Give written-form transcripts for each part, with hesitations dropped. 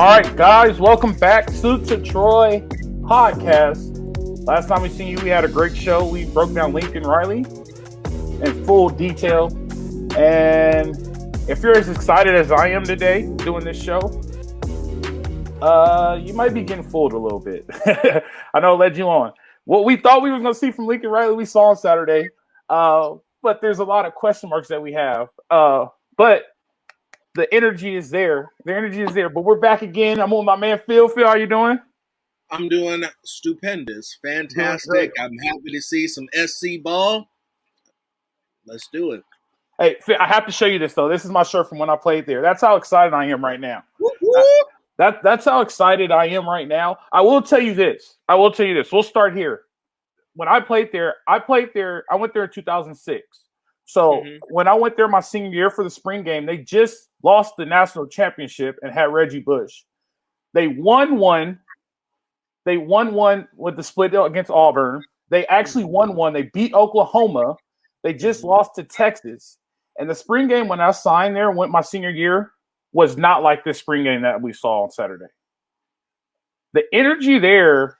All right, guys, welcome back to Troy podcast. Last time we seen you, we had a great show. We broke down Lincoln Riley in full detail. And if you're as excited as I am today doing this show, you might be getting fooled a little bit. I know I led you on. What we thought we were going to see from Lincoln Riley, we saw on Saturday. But there's a lot of question marks that we have. But the energy is there. The energy is there. But we're back again. I'm with my man Phil. Phil, how you doing? I'm doing stupendous. Fantastic. I'm happy to see some SC ball. Let's do it. Hey, Phil, I have to show you this, though. This is my shirt from when I played there. That's how excited I am right now. That's how excited I am right now. I will tell you this. We'll start here. When I played there, I went there in 2006. So when I went there my senior year for the spring game, they just lost the national championship and had Reggie Bush. They won one with the split against Auburn. They actually won one. They beat Oklahoma. They just lost to Texas. And the spring game when I signed there and went my senior year was not like this spring game that we saw on Saturday. The energy there,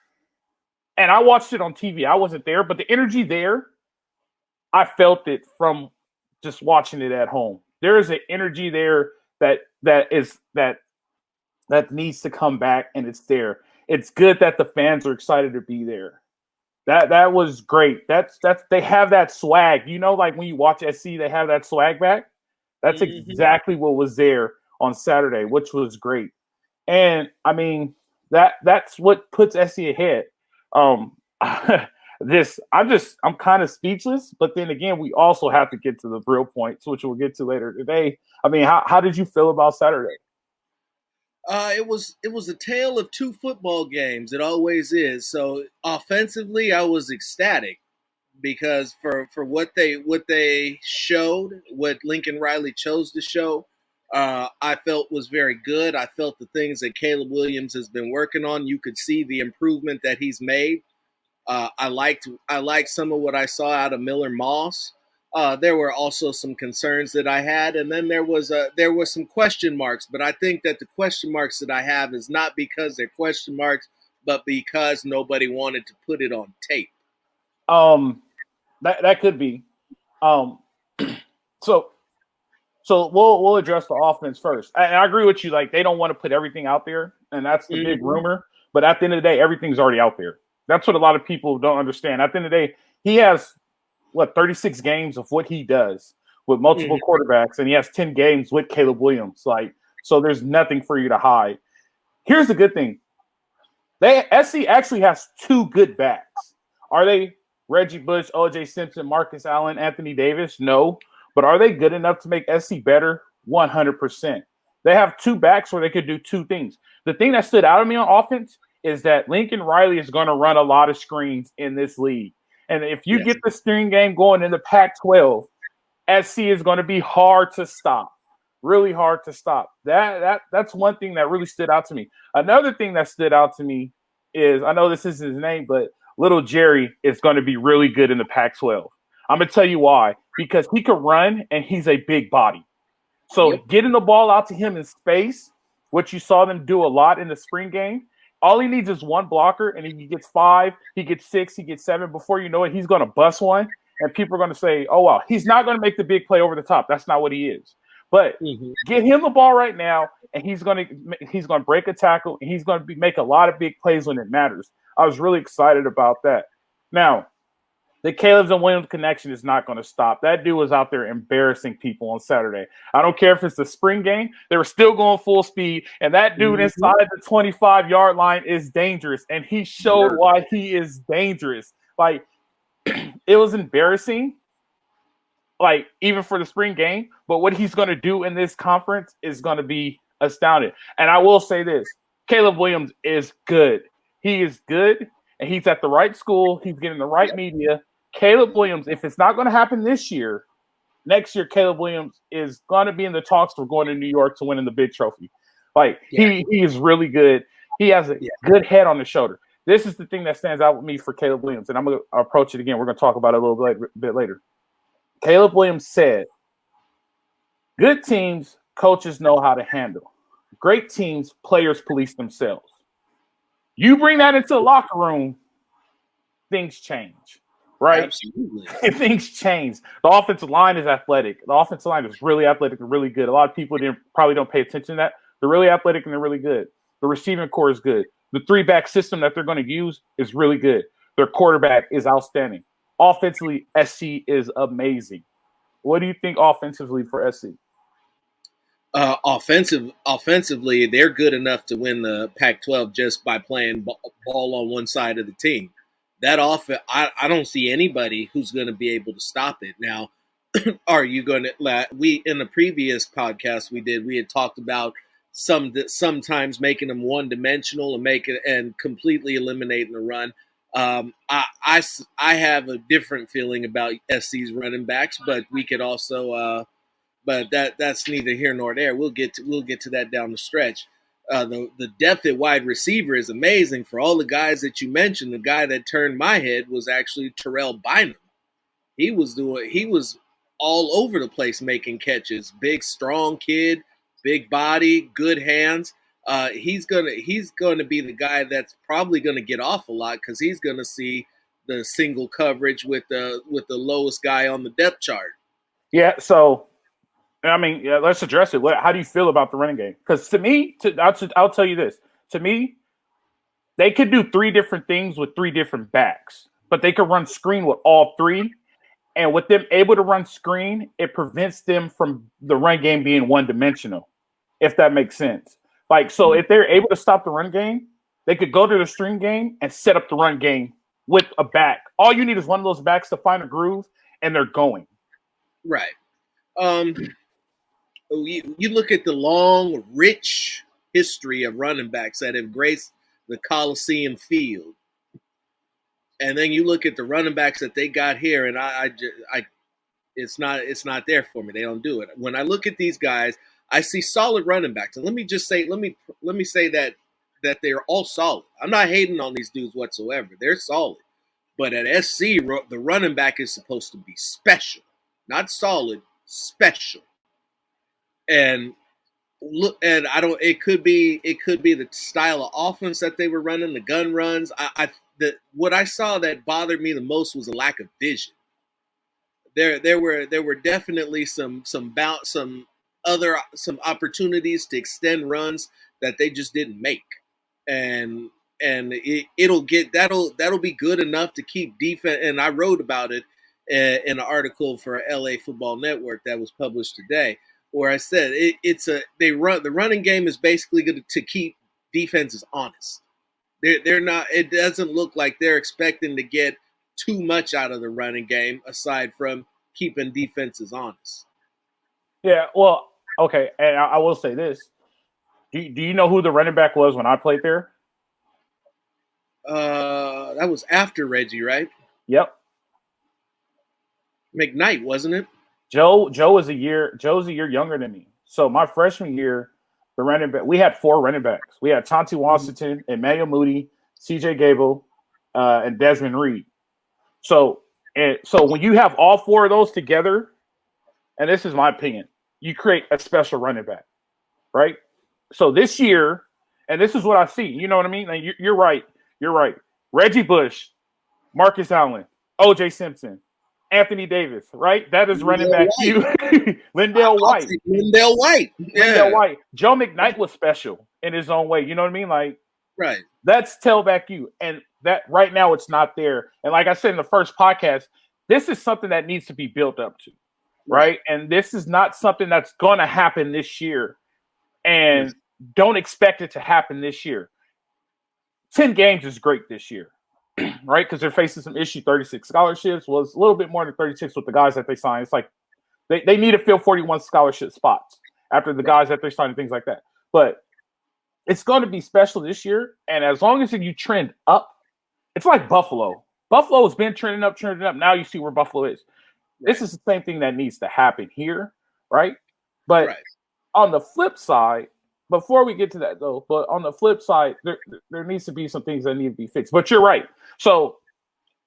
and I watched it on TV. I wasn't there, but the energy there, I felt it from just watching it at home. There is an energy there that needs to come back, and it's there. It's good that the fans are excited to be there. That was great. That's they have that swag. You know, like when you watch SC, they have that swag back. That's exactly what was there on Saturday, which was great. And I mean, that's what puts SC ahead. I'm kind of speechless, but then again, we also have to get to the real points, which we'll get to later today. I mean, how did you feel about Saturday? It was a tale of two football games. It always is. So offensively, I was ecstatic because for what they showed, what Lincoln Riley chose to show, I felt was very good. I felt the things that Caleb Williams has been working on. You could see the improvement that he's made. I liked some of what I saw out of Miller Moss. There were also some concerns that I had, and then there were some question marks. But I think that the question marks that I have is not because they're question marks, but because nobody wanted to put it on tape. That could be. So we'll address the offense first. And I agree with you. Like, they don't want to put everything out there, and that's the big rumor. But at the end of the day, everything's already out there. That's what a lot of people don't understand. At the end of the day, he has 36 games of what he does with multiple quarterbacks, and he has 10 games with Caleb Williams. Like, so there's nothing for you to hide. Here's the good thing. SC actually has two good backs. Are they Reggie Bush, OJ Simpson, Marcus Allen, Anthony Davis? No. But are they good enough to make SC better? 100%. They have two backs where they could do two things. The thing that stood out to me on offense is that Lincoln Riley is going to run a lot of screens in this league. And if you get the screen game going in the Pac-12, SC is going to be hard to stop, really hard to stop. That's one thing that really stood out to me. Another thing that stood out to me is, I know this isn't his name, but Little Jerry is going to be really good in the Pac-12. I'm going to tell you why. Because he can run, and he's a big body. So getting the ball out to him in space, which you saw them do a lot in the spring game, all he needs is one blocker, and he gets 5, he gets 6, he gets 7. Before you know it, he's going to bust one, and people are going to say, oh, wow, he's not going to make the big play over the top. That's not what he is. But get him the ball right now, and he's going to break a tackle, and he's going to make a lot of big plays when it matters. I was really excited about that. Now, the Caleb and Williams connection is not going to stop. That dude was out there embarrassing people on Saturday. I don't care if it's the spring game. They were still going full speed, and that dude inside the 25-yard line is dangerous, and he showed why he is dangerous. Like, it was embarrassing, like, even for the spring game, but what he's going to do in this conference is going to be astounding. And I will say this, Caleb Williams is good. He is good, and he's at the right school. He's getting the right media. Caleb Williams, if it's not going to happen this year, next year Caleb Williams is going to be in the talks for going to New York to winning the big trophy. Like, he is really good. He has a good head on his shoulder. This is the thing that stands out with me for Caleb Williams, and I'm going to approach it again. We're going to talk about it a little bit later. Caleb Williams said, good teams, coaches know how to handle. great teams, players police themselves. You bring that into the locker room, things change, right? Absolutely. Things change. The offensive line is athletic. The offensive line is really athletic and really good. A lot of people probably don't pay attention to that. They're really athletic and they're really good. The receiving core is good. The 3-back system that they're going to use is really good. Their quarterback is outstanding. Offensively, SC is amazing. What do you think offensively for SC? Offensively, they're good enough to win the Pac-12 just by playing ball on one side of the team. That I don't see anybody who's going to be able to stop it. Now, are you going to? We in the previous podcast we had talked about sometimes making them one-dimensional and completely eliminating the run. I have a different feeling about SC's running backs, but we could also. But that's neither here nor there. We'll get to that down the stretch. The depth at wide receiver is amazing. For all the guys that you mentioned, the guy that turned my head was actually Terrell Bynum. He was all over the place making catches. Big, strong kid, big body, good hands. He's gonna be the guy that's probably gonna get off a lot because he's gonna see the single coverage with the lowest guy on the depth chart. Yeah. So. I mean, yeah, let's address it. How do you feel about the running game? Because to me, I'll tell you this. To me, they could do 3 different things with 3 different backs, but they could run screen with all 3. And with them able to run screen, it prevents them from the run game being one-dimensional, if that makes sense. Like, so if they're able to stop the run game, they could go to the screen game and set up the run game with a back. All you need is one of those backs to find a groove, and they're going. Right. You look at the long, rich history of running backs that have graced the Coliseum field, and then you look at the running backs that they got here, and it's not there for me. They don't do it. When I look at these guys, I see solid running backs, and let me say that they're all solid. I'm not hating on these dudes whatsoever. They're solid, but at SC, the running back is supposed to be special, not solid, special. And look, and I don't. It could be the style of offense that they were running, the gun runs. What I saw that bothered me the most was a lack of vision. There were definitely some opportunities to extend runs that they just didn't make, and that'll be good enough to keep defense. And I wrote about it in an article for LA Football Network that was published today, where I said the running game is basically going to keep defenses honest. They're not. It doesn't look like they're expecting to get too much out of the running game aside from keeping defenses honest. Yeah, well, okay, and I will say this: do you know who the running back was when I played there? That was after Reggie, right? Yep. McKnight, wasn't it? Joe's a year younger than me. So my freshman year, the running back, we had 4 running backs. We had Chauncey Washington, Emmanuel Moody, CJ Gable, and Desmond Reed. So when you have all 4 of those together, and this is my opinion, you create a special running back, right? So this year, and this is what I see. You know what I mean? Like, you're right. You're right. Reggie Bush, Marcus Allen, O.J. Simpson, Anthony Davis, right? That is running back you. Lindell White. Lindell White. Yeah. Lindell White. Joe McKnight was special in his own way. You know what I mean? Like, right. That's tailback you. And that right now it's not there. And like I said in the first podcast, this is something that needs to be built up to. Right? And this is not something that's going to happen this year. And don't expect it to happen this year. 10 games is great this year. Right? Because they're facing some issue. 36 scholarships was a little bit more than 36 with the guys that they signed. It's like they need to fill 41 scholarship spots after the guys that they signed and things like that. But it's going to be special this year. And as long as you trend up, it's like Buffalo. Buffalo has been trending up. Now you see where Buffalo is. This is the same thing that needs to happen here, right? But on the flip side, before we get to that though, but on the flip side, there needs to be some things that need to be fixed. But you're right. So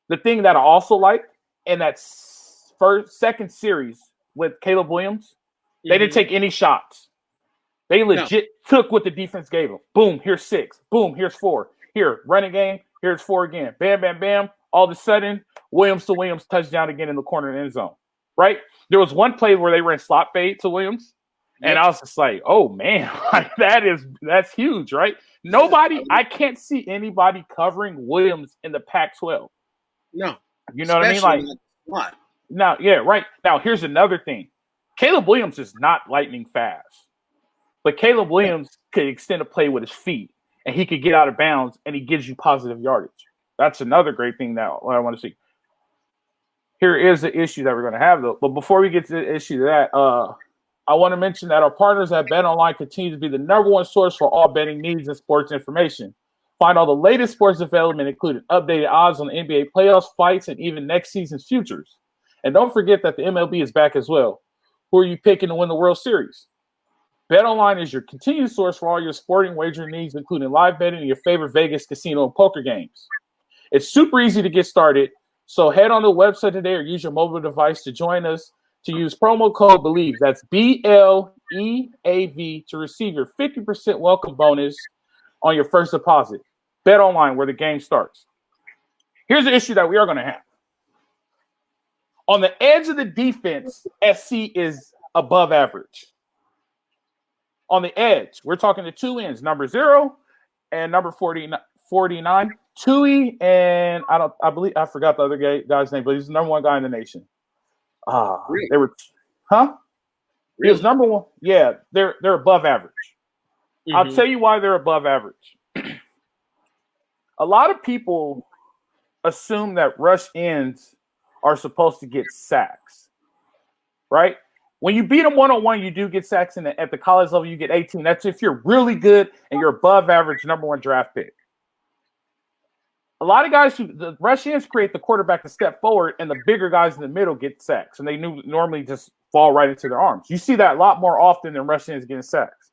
the thing that I also like in that second series with Caleb Williams, they didn't take any shots. They legit took what the defense gave them. Boom, here's 6. Boom, here's 4. Here, running game, here's 4 again. Bam, bam, bam. All of a sudden, Williams to Williams touchdown again in the corner of the end zone. Right? There was one play where they ran slot fade to Williams. And I was just like, oh, man, that's huge, right? I can't see anybody covering Williams in the Pac-12. No. You know what I mean? Like, what? Now, yeah, right. Now, here's another thing. Caleb Williams is not lightning fast. But Caleb Williams could extend a play with his feet, and he could get out of bounds, and he gives you positive yardage. That's another great thing that I want to see. Here is the issue that we're going to have, though. But before we get to the issue of that, I want to mention that our partners at BetOnline continue to be the number one source for all betting needs and sports information. Find all the latest sports development, including updated odds on the NBA playoffs, fights, and even next season's futures. And don't forget that the MLB is back as well. Who are you picking to win the World Series? BetOnline is your continued source for all your sporting wagering needs, including live betting and your favorite Vegas casino and poker games. It's super easy to get started, so head on the website today or use your mobile device to join us to use promo code BELIEVE. That's BLEAV to receive your 50% welcome bonus on your first deposit. BetOnline, where the game starts. Here's the issue that we are going to have. On the edge of the defense, SC is above average. On the edge, we're talking the two ends, number 0 and number 49. Tui and I forgot the other guy's name, but he's the number 1 guy in the nation. Really? They were, huh? Really? He was number 1. Yeah, they're above average. Mm-hmm. I'll tell you why they're above average. A lot of people assume that rush ends are supposed to get sacks, right? When you beat them 1-on-1, you do get sacks, and at the college level, you get 18. That's if you're really good and you're above average, number 1 draft pick. A lot of guys the rush ends create the quarterback to step forward, and the bigger guys in the middle get sacks, and they normally just fall right into their arms. You see that a lot more often than rush ends getting sacks,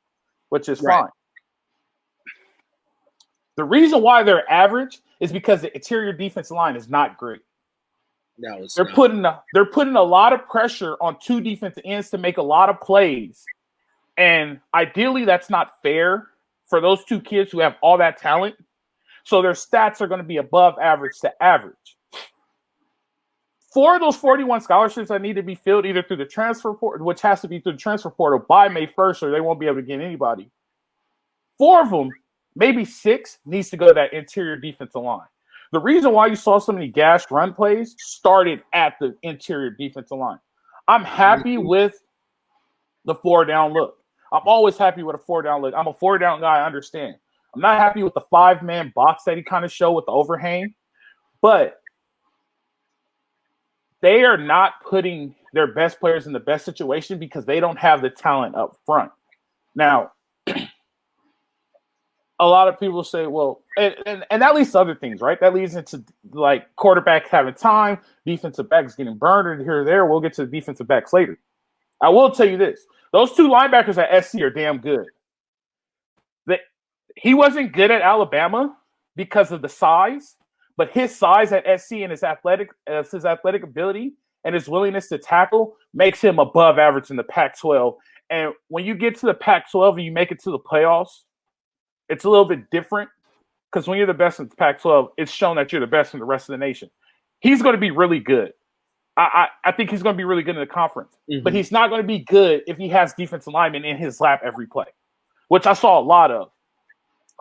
which is fine. The reason why they're average is because the interior defensive line is not great. No, they're putting a lot of pressure on 2 defensive ends to make a lot of plays, and ideally that's not fair for those 2 kids who have all that talent. So their stats are going to be above average to average. 4 of those 41 scholarships that need to be filled either through the transfer portal, which has to be through the transfer portal by May 1st, or they won't be able to get anybody. 4 of them, maybe 6, needs to go to that interior defensive line. The reason why you saw so many gashed run plays started at the interior defensive line. I'm happy with the 4-down look. I'm always happy with a 4-down look. I'm a 4-down guy, I understand. I'm not happy with the 5-man box that he kind of showed with the overhang, but they are not putting their best players in the best situation because they don't have the talent up front. Now, a lot of people say, well, and that leads to other things, right? That leads into like quarterback having time, defensive backs getting burned or here or there. We'll get to the defensive backs later. I will tell you this. Those 2 linebackers at SC are damn good. He wasn't good at Alabama because of the size, but his size at SC and his athletic ability and his willingness to tackle makes him above average in the Pac-12. And when you get to the Pac-12 and you make it to the playoffs, it's a little bit different because when you're the best in the Pac-12, it's shown that you're the best in the rest of the nation. He's going to be really good. I think he's going to be really good in the conference, but he's not going to be good if he has defensive linemen in his lap every play, which I saw a lot of.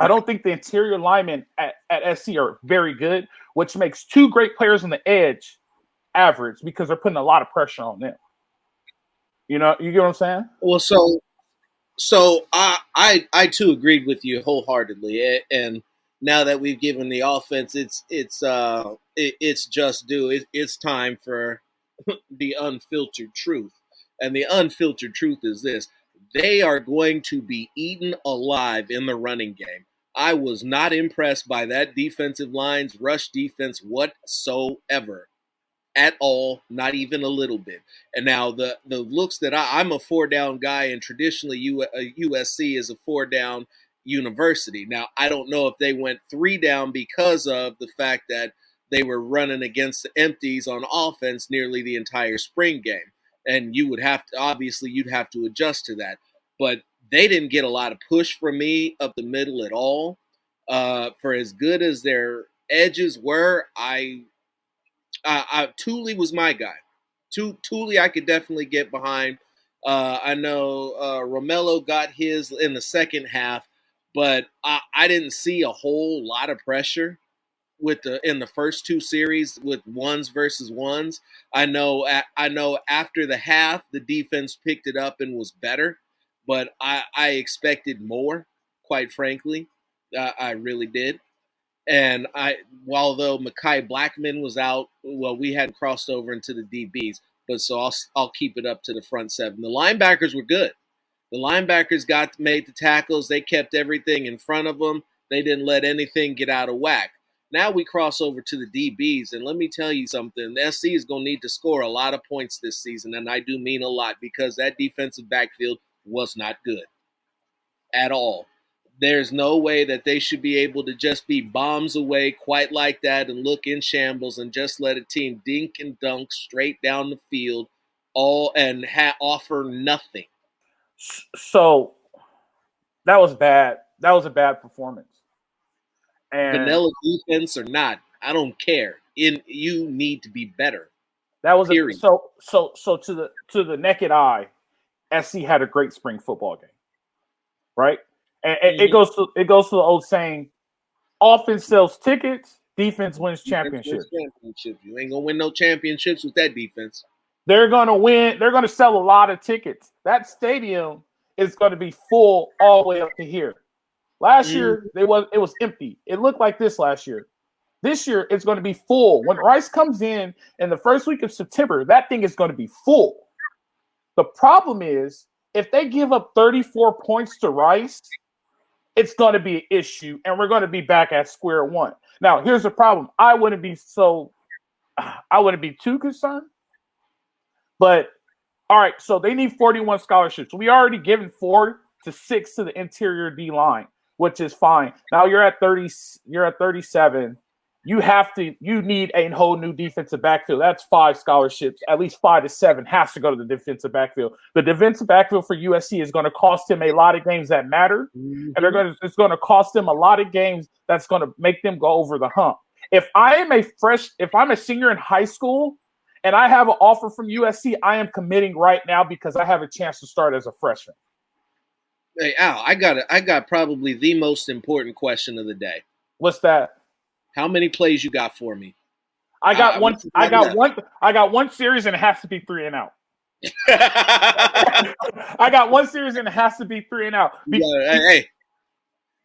I don't think the interior linemen at SC are very good, which makes 2 great players on the edge average because they're putting a lot of pressure on them. You know, you get what I'm saying? Well, so I too agreed with you wholeheartedly, and now that we've given the offense it's just due. It's time for the unfiltered truth, and the unfiltered truth is this: they are going to be eaten alive in the running game. I was not impressed by that defensive line's rush defense whatsoever. At all, not even a little bit. And now the looks that I'm a 4-down guy, and traditionally USC is a 4-down university. Now, I don't know if they went 3 down because of the fact that they were running against the empties on offense nearly the entire spring game. And you'd have to adjust to that. But they didn't get a lot of push from me up the middle at all. For as good as their edges were, Thule was my guy. Thule, I could definitely get behind. I know Romello got his in the second half, but I didn't see a whole lot of pressure in the first two series with ones versus ones. I know after the half the defense picked it up and was better, but I expected more, quite frankly. I really did. And although Mekhi Blackman was out, well, we hadn't crossed over into the DBs, but so I'll keep it up to the front seven. The linebackers were good. The linebackers made the tackles. They kept everything in front of them. They didn't let anything get out of whack. Now we cross over to the DBs, and let me tell you something. The SC is going to need to score a lot of points this season, and I do mean a lot, because that defensive backfield was not good at all. There's no way that they should be able to just be bombs away quite like that and look in shambles and just let a team dink and dunk straight down the field and offer nothing. So that was bad. That was a bad performance. And vanilla defense or not, I don't care. You need to be better. That was so to the naked eye, SC had a great spring football game, right? And it goes to the old saying: offense sells tickets, defense wins championships. You ain't gonna win no championships with that defense. They're gonna win. They're gonna sell a lot of tickets. That stadium is going to be full all the way up to here. Last year it was empty. It looked like this last year. This year it's going to be full. When Rice comes in the first week of September, that thing is going to be full. The problem is if they give up 34 points to Rice, it's going to be an issue, and we're going to be back at square one. Now, here's the problem. I wouldn't be too concerned. But all right, so they need 41 scholarships. We already given 4 to 6 to the interior D line, which is fine. Now you're at 30. You're at 37. You need a whole new defensive backfield. That's 5 scholarships. At least 5 to 7 has to go to the defensive backfield. The defensive backfield for USC is going to cost him a lot of games that matter, and it's going to cost them a lot of games that's going to make them go over the hump. If I'm a senior in high school and I have an offer from USC, I am committing right now because I have a chance to start as a freshman. Hey, Al, I got probably the most important question of the day. What's that? How many plays you got for me? I got one. I got one series and it has to be 3 and out. I got one series and it has to be 3 and out. Hey,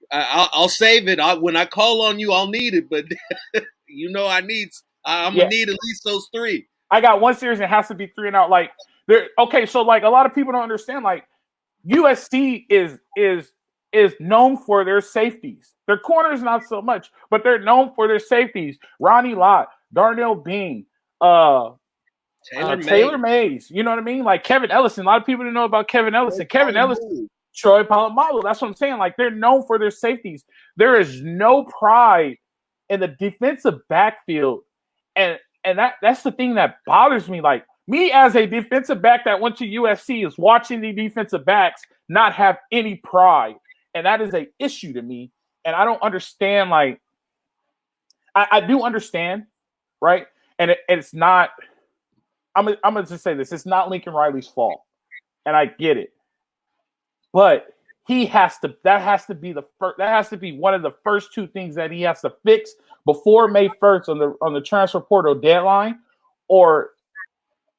I'll save it. When I call on you, I'll need it. But I'm gonna need at least those 3. I got one series and it has to be 3 and out. So a lot of people don't understand. USC is known for their safeties. Their corners not so much, but they're known for their safeties. Ronnie Lott, Darnell Bean, Taylor Mays. You know what I mean? Like Kevin Ellison. A lot of people don't know about Kevin Ellison. Troy Polamalu. That's what I'm saying. They're known for their safeties. There is no pride in the defensive backfield, and that's the thing that bothers me. Me as a defensive back that went to USC is watching the defensive backs not have any pride. And that is an issue to me. And I don't understand, I do understand, right? And it's not, I'm going to just say this. It's not Lincoln Riley's fault. And I get it. But that has to be one of the first 2 things that he has to fix before May 1st on the transfer portal deadline, or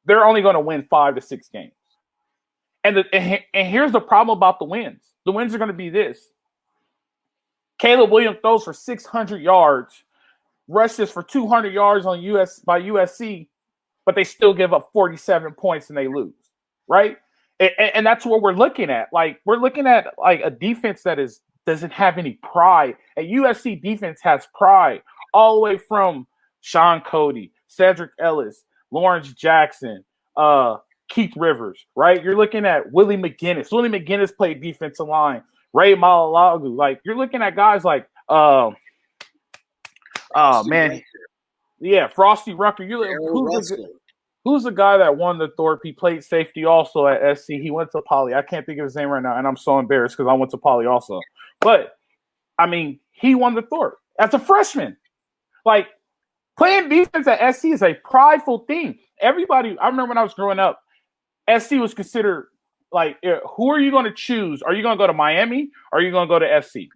they're only going to win 5 to 6 games. And here's the problem about the wins. The wins are going to be this. Caleb Williams throws for 600 yards, rushes for 200 yards by USC, but they still give up 47 points and they lose, right? And that's what we're looking at. We're looking at a defense that doesn't have any pride. A USC defense has pride all the way from Sean Cody, Cedric Ellis, Lawrence Jackson, Keith Rivers, right? You're looking at Willie McGinnis. Willie McGinnis played defensive line. Ray Malalagu. You're looking at guys Frosty Rucker. Who's the guy that won the Thorpe? He played safety also at SC. He went to Poly. I can't think of his name right now, and I'm so embarrassed because I went to Poly also. But, I mean, he won the Thorpe as a freshman. Like, playing defense at SC is a prideful thing. Everybody, I remember when I was growing up, SC was considered, like, who are you going to choose? Are you going to go to Miami or are you going to go to SC?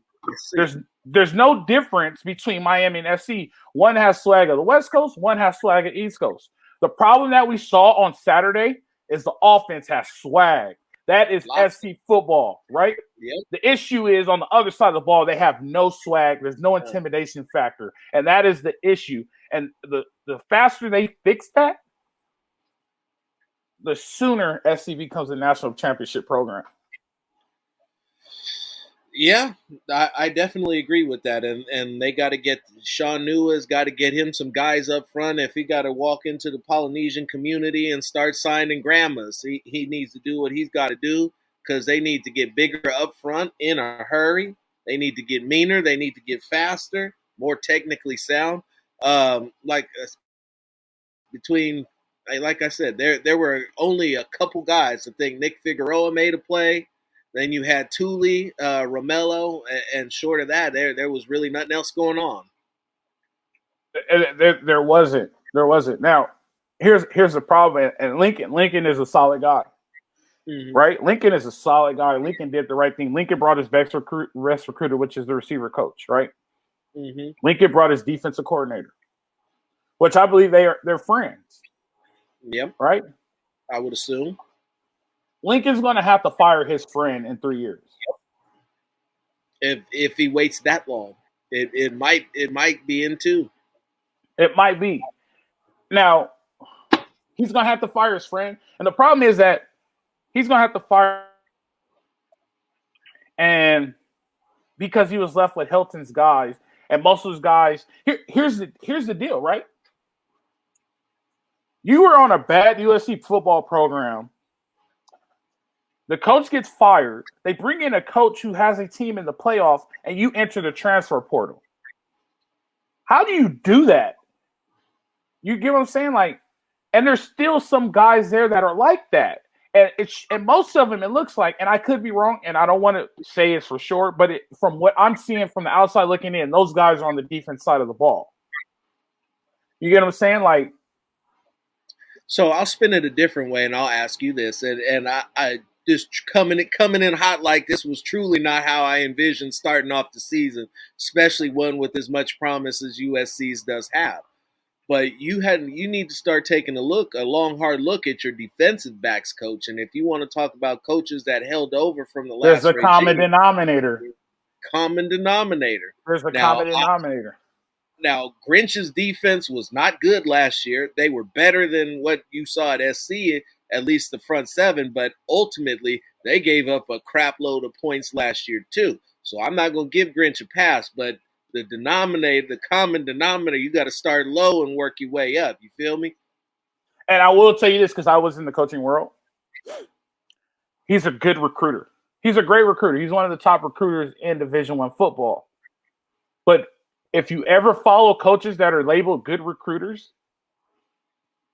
There's no difference between Miami and SC. One has swag of the West Coast, one has swag of the East Coast. The problem that we saw on Saturday is the offense has swag. That is SC football, right? Yep. The issue is on the other side of the ball, they have no swag. There's no intimidation factor. And that is the issue. And the faster they fix that, the sooner SC becomes a national championship program. Yeah, I definitely agree with that. And they got to get Sean Nua's got to get him some guys up front. If he got to walk into the Polynesian community and start signing grandmas, he needs to do what he's got to do because they need to get bigger up front in a hurry. They need to get meaner. They need to get faster, more technically sound. Like I said, there were only a couple guys. I think Nick Figueroa made a play. Then you had Thule, Romello, and short of that, there was really nothing else going on. There wasn't. Now, here's the problem. And Lincoln is a solid guy, right? Lincoln is a solid guy. Lincoln did the right thing. Lincoln brought his best recruiter, which is the receiver coach, right? Lincoln brought his defensive coordinator, which I believe they're friends. Yep. Right? I would assume. Lincoln's going to have to fire his friend in 3 years. If he waits that long, it might be in 2. It might be. Now, he's going to have to fire his friend. And the problem is that he's going to have to fire. And because he was left with Hilton's guys, and most of his guys, here's the deal, right? You were on a bad USC football program. The coach gets fired. They bring in a coach who has a team in the playoffs, and you enter the transfer portal. How do you do that? You get what I'm saying? Like, and there's still some guys there that are like that. And most of them, it looks like, and I could be wrong, and I don't want to say it's for sure, but from what I'm seeing from the outside looking in, those guys are on the defense side of the ball. You get what I'm saying? Like, so I'll spin it a different way, and I'll ask you this, and I just coming in hot like this was truly not how I envisioned starting off the season, especially one with as much promise as USC's does have. But you need to start taking a long, hard look at your defensive backs coach. And if you want to talk about coaches that held over from the last there's a common denominator. There's a common denominator. Now, Grinch's defense was not good last year. They were better than what you saw at SC, at least the front seven, but ultimately they gave up a crap load of points last year too. So I'm not going to give Grinch a pass, but the common denominator, you got to start low and work your way up. You feel me? And I will tell you this because I was in the coaching world. He's a good recruiter. He's a great recruiter. He's one of the top recruiters in Division I football. But if you ever follow coaches that are labeled good recruiters,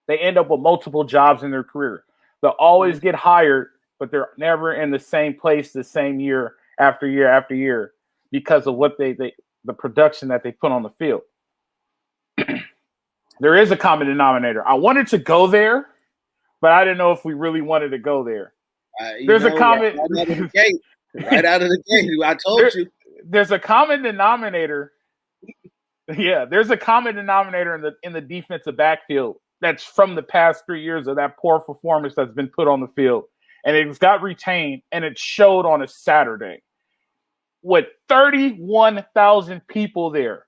they end up with multiple jobs in their career. They'll always get hired, but they're never in the same place the same year after year after year because of what the production that they put on the field. There is a common denominator. I wanted to go there, but I didn't know if we really wanted to go there. There's a common right out of the gate. I told you. There's a common denominator. Yeah, there's a common denominator in the defensive backfield that's from the past 3 years of that poor performance that's been put on the field. And it's got retained, and it showed on a Saturday with 31,000 people there.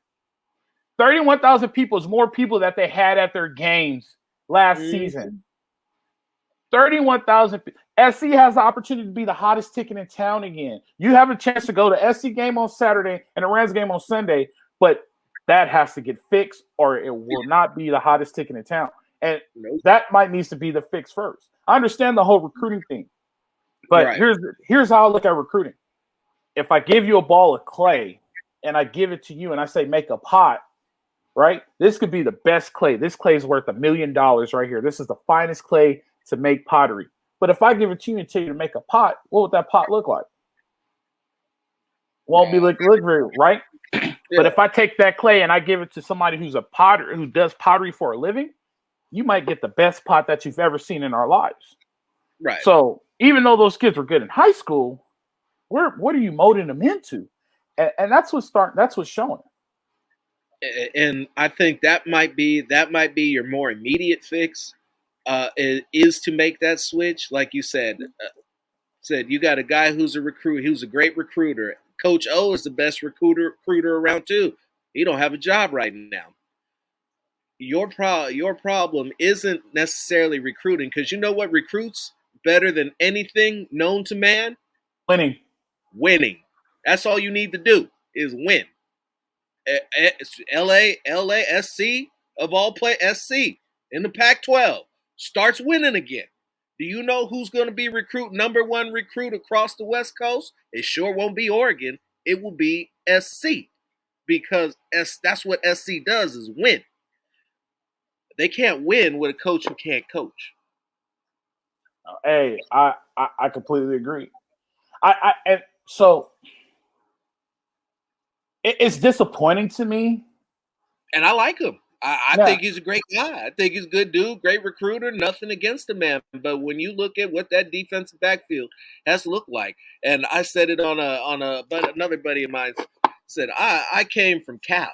31,000 people is more people that they had at their games last season. 31,000. SC has the opportunity to be the hottest ticket in town again. You have a chance to go to SC game on Saturday and a Rams game on Sunday, but that has to get fixed or it will not be the hottest ticket in town. And that might needs to be the fix first. I understand the whole recruiting thing, but here's how I look at recruiting. If I give you a ball of clay and I give it to you and I say make a pot, right? This could be the best clay. This clay is worth $1 million right here. This is the finest clay to make pottery. But if I give it to you and tell you to make a pot, what would that pot look like? Won't be look very right. But if I take that clay and I give it to somebody who's a potter who does pottery for a living, you might get the best pot that you've ever seen in our lives. Right. So even though those kids were good in high school, what are you molding them into? And that's what's showing. And I think that might be your more immediate fix, is to make that switch, like you said. You got a guy who's a recruit, who's a great recruiter. Coach O is the best recruiter around too. He don't have a job right now. Your problem isn't necessarily recruiting, because you know what recruits better than anything known to man? Winning. That's all you need to do is win. LASC of all play SC in the Pac-12 starts winning again. Do you know who's going to be number one recruit across the West Coast? It sure won't be Oregon. It will be SC, because that's what SC does, is win. They can't win with a coach who can't coach. Hey, I completely agree. And so it's disappointing to me. And I like him. I think he's a great guy. I think he's a good dude, great recruiter, nothing against the man. But when you look at what that defensive backfield has looked like, and I said it but another buddy of mine said, I came from Cal,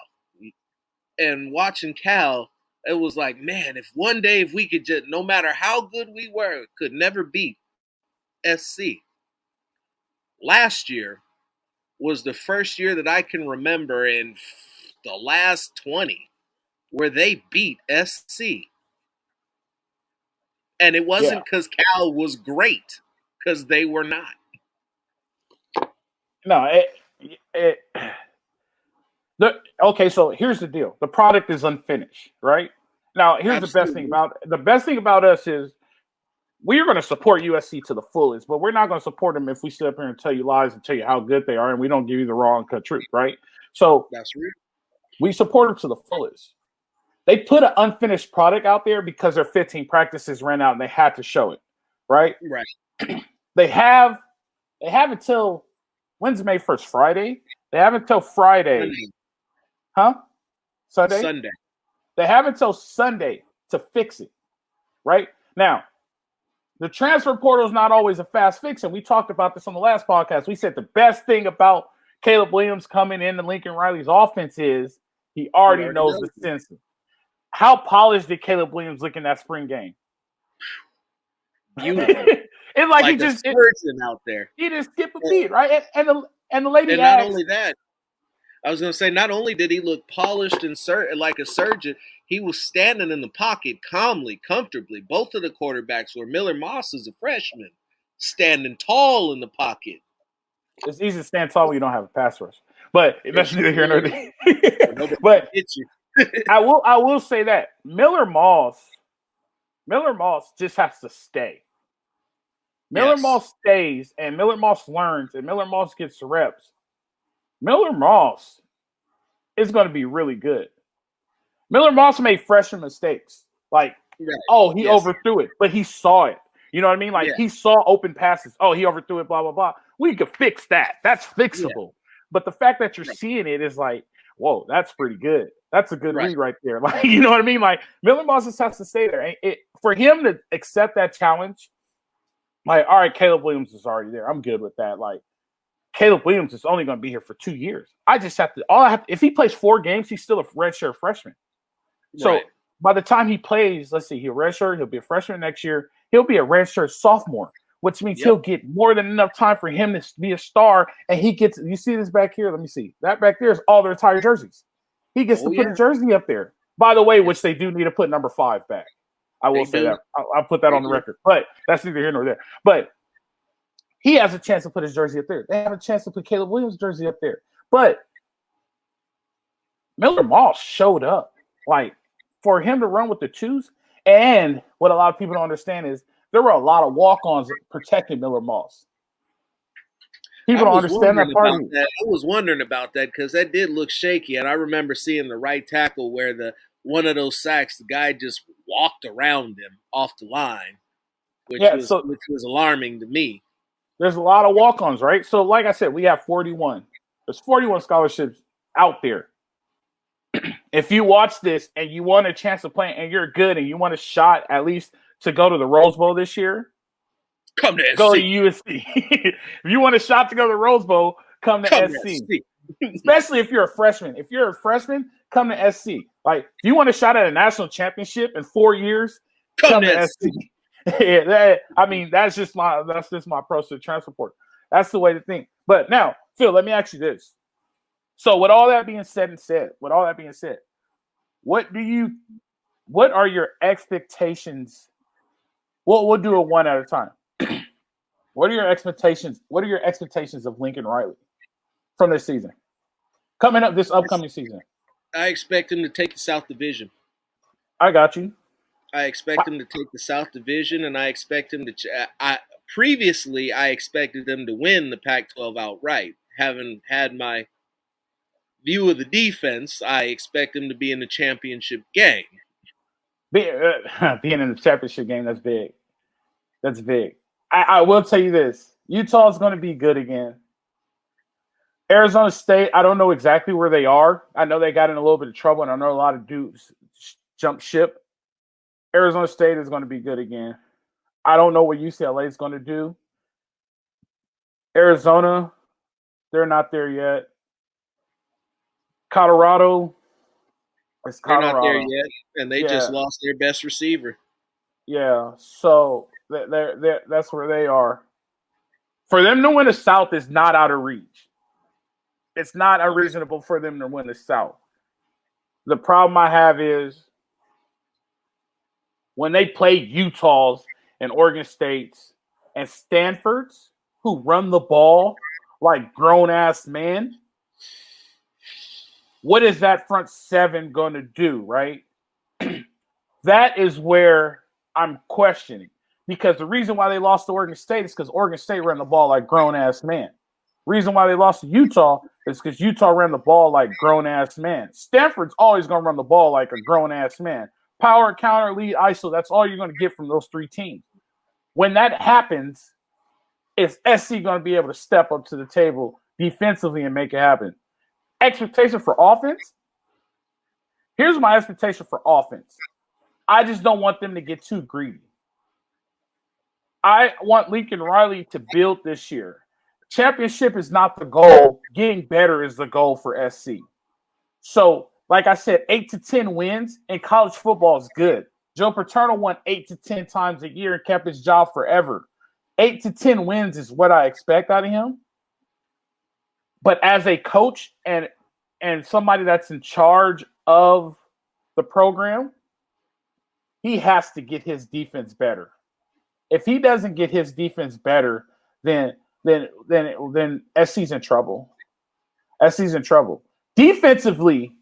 and watching Cal, it was like, man, if one day if we could just, no matter how good we were, could never beat SC. Last year was the first year that I can remember in the last 20 where they beat SC. And it wasn't because Cal was great, because they were not. No, okay, so here's the deal. The product is unfinished, right? Now, here's Absolutely. the best thing about us is we are going to support USC to the fullest, but we're not going to support them if we sit up here and tell you lies and tell you how good they are, and we don't give you the raw and cut truth, right? So that's right. We support them to the fullest. They put an unfinished product out there because their 15 practices ran out and they had to show it, right? Right. They have until when's May 1st? Friday? They have until Friday. Sunday. Huh? Sunday. They have until Sunday to fix it, right? Now, the transfer portal is not always a fast fix, and we talked about this on the last podcast. We said the best thing about Caleb Williams coming into Lincoln Riley's offense is he already knows the system. How polished did Caleb Williams look in that spring game? Beautiful. It's like he just out there. He just skipped a beat, right? And the lady and asked, not only that, I was going to say, not only did he look polished and like a surgeon, he was standing in the pocket calmly, comfortably. Both of the quarterbacks were. Miller Moss is a freshman, standing tall in the pocket. It's easy to stand tall when you don't have a pass rush, but that's neither here nor there. But I will say that Miller Moss just has to stay. Miller Moss stays, and Miller Moss learns, and Miller Moss gets reps. Miller Moss is going to be really good. Miller Moss made freshman mistakes. Like, he overthrew it, but he saw it. You know what I mean? Like, he saw open passes. Oh, he overthrew it, blah, blah, blah. We could fix that. That's fixable. Yeah. But the fact that you're seeing it is like, whoa, that's pretty good. That's a good read right there. Like, you know what I mean? Like, Miller Moss just has to stay there. And for him to accept that challenge, like, all right, Caleb Williams is already there. I'm good with that. Like, Caleb Williams is only going to be here for 2 years. If he plays 4 games, he's still a redshirt freshman. So by the time he plays, let's see, he'll redshirt, he'll be a freshman next year. He'll be a redshirt sophomore, which means he'll get more than enough time for him to be a star. And he gets, you see this back here? Let me see. That back there is all the retired jerseys. He gets to put a jersey up there. By the way, which they do need to put number 5 back. I will say that. I'll put that on the record. But that's neither here nor there. But he has a chance to put his jersey up there. They have a chance to put Caleb Williams' jersey up there. But Miller Moss showed up. Like, for him to run with the 2s, and what a lot of people don't understand is there were a lot of walk-ons protecting Miller Moss. People don't understand that part of it. I was wondering about that because that did look shaky, and I remember seeing the right tackle where one of those sacks, the guy just walked around him off the line, which was alarming to me. There's a lot of walk-ons, right? So, like I said, we have 41. There's 41 scholarships out there. If you watch this and you want a chance to play and you're good and you want a shot at least to go to the Rose Bowl this year, come to SC. Go to USC. If you want a shot to go to the Rose Bowl, come to SC. Especially if you're a freshman. If you're a freshman, come to SC. Like, if you want a shot at a national championship in 4 years, come to SC. That's just my approach to the transfer portal. That's the way to think. But now, Phil, let me ask you this. So, with all that being said, what are your expectations? We'll do it one at a time. What are your expectations? What are your expectations of Lincoln Riley from this season? Coming up this upcoming season. I expect him to take the South Division. I got you. I expect him to take the South Division, and I expect him to previously I expected them to win the Pac-12 outright. Having had my view of the defense, I expect them to be in the championship game. Being in the championship game, that's big. That's big. I will tell you this. Utah's going to be good again. Arizona State, I don't know exactly where they are. I know they got in a little bit of trouble, and I know a lot of dudes jumped ship. Arizona State is going to be good again. I don't know what UCLA is going to do. Arizona, they're not there yet. Colorado, it's Colorado. They're not there yet, and they just lost their best receiver. Yeah, so that's where they are. For them to win the South is not out of reach. It's not unreasonable for them to win the South. The problem I have is when they play Utahs and Oregon States and Stanfords who run the ball like grown-ass men, what is that front seven going to do, right? That is where I'm questioning. Because the reason why they lost to Oregon State is because Oregon State ran the ball like grown-ass men. Reason why they lost to Utah is because Utah ran the ball like grown-ass men. Stanford's always going to run the ball like a grown-ass man. Power, counter, lead, ISO, that's all you're going to get from those three teams. When that happens, is SC going to be able to step up to the table defensively and make it happen? Expectation for offense? Here's my expectation for offense. I just don't want them to get too greedy. I want Lincoln Riley to build this year. Championship is not the goal. Getting better is the goal for SC. So, like I said, 8 to 10 wins in college football is good. Joe Paterno won 8 to 10 times a year and kept his job forever. 8 to 10 wins is what I expect out of him. But as a coach and somebody that's in charge of the program, he has to get his defense better. If he doesn't get his defense better, then SC's in trouble. SC's in trouble. Defensively,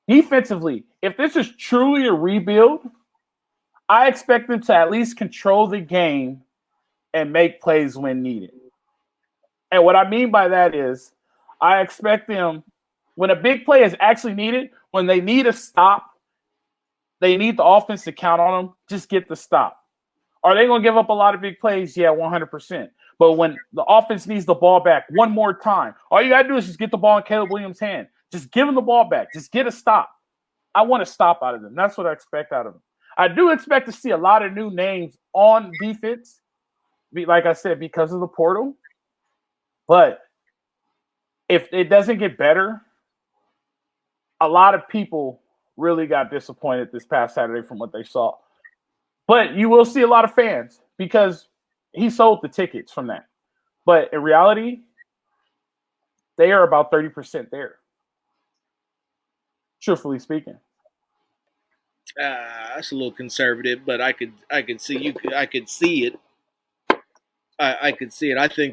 if this is truly a rebuild, I expect them to at least control the game and make plays when needed. And what I mean by that is I expect them, when a big play is actually needed, when they need a stop, they need the offense to count on them, just get the stop. Are they going to give up a lot of big plays? Yeah, 100%. But when the offense needs the ball back one more time, all you got to do is just get the ball in Caleb Williams' hand. Just give him the ball back. Just get a stop. I want a stop out of them. That's what I expect out of them. I do expect to see a lot of new names on defense, like I said, because of the portal. But if it doesn't get better, a lot of people really got disappointed this past Saturday from what they saw. But you will see a lot of fans because he sold the tickets from that. But in reality, they are about 30% there. Truthfully speaking. That's a little conservative, but I could see it. I could see it. I think